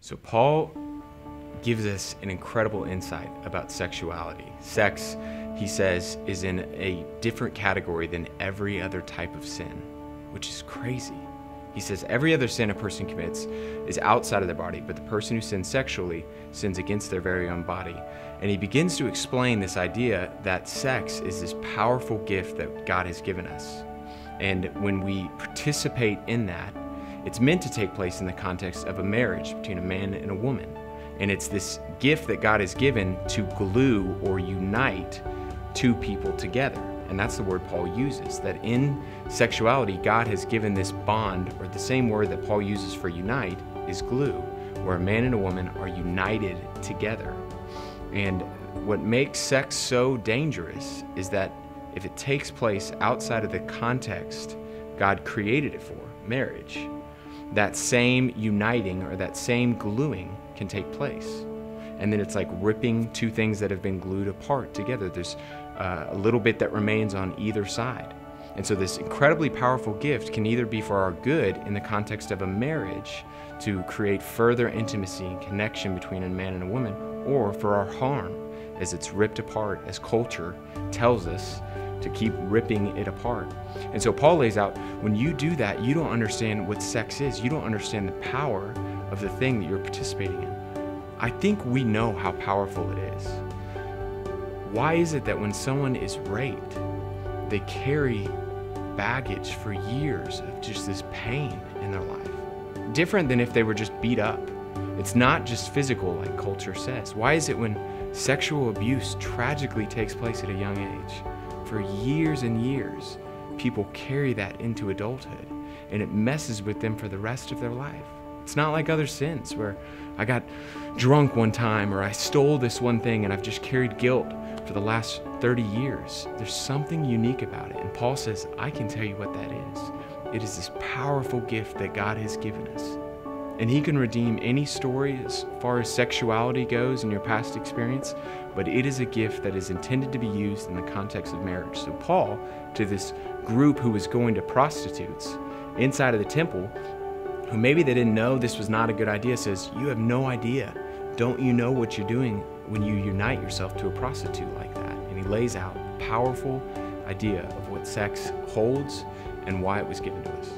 So Paul gives us an incredible insight about sexuality. Sex, he says, is in a different category than every other type of sin, which is crazy. He says every other sin a person commits is outside of their body, but the person who sins sexually sins against their very own body. And he begins to explain this idea that sex is this powerful gift that God has given us. And when we participate in that, it's meant to take place in the context of a marriage between a man and a woman. And it's this gift that God has given to glue or unite two people together. And that's the word Paul uses, that in sexuality, God has given this bond, or the same word that Paul uses for unite is glue, where a man and a woman are united together. And what makes sex so dangerous is that if it takes place outside of the context God created it for, marriage, that same uniting or that same gluing can take place. And then it's like ripping two things that have been glued apart together. There's a little bit that remains on either side. And so this incredibly powerful gift can either be for our good in the context of a marriage to create further intimacy and connection between a man and a woman, or for our harm as it's ripped apart, as culture tells us to keep ripping it apart. And so Paul lays out, when you do that, you don't understand what sex is. You don't understand the power of the thing that you're participating in. I think we know how powerful it is. Why is it that when someone is raped, they carry baggage for years of just this pain in their life? Different than if they were just beat up. It's not just physical like culture says. Why is it when sexual abuse tragically takes place at a young age, for years and years, people carry that into adulthood and it messes with them for the rest of their life? It's not like other sins where I got drunk one time or I stole this one thing and I've just carried guilt for the last 30 years. There's something unique about it. And Paul says, I can tell you what that is. It is this powerful gift that God has given us. And he can redeem any story as far as sexuality goes in your past experience, but it is a gift that is intended to be used in the context of marriage. So Paul, to this group who was going to prostitutes inside of the temple, who maybe they didn't know this was not a good idea, says, you have no idea. Don't you know what you're doing when you unite yourself to a prostitute like that? And he lays out a powerful idea of what sex holds and why it was given to us.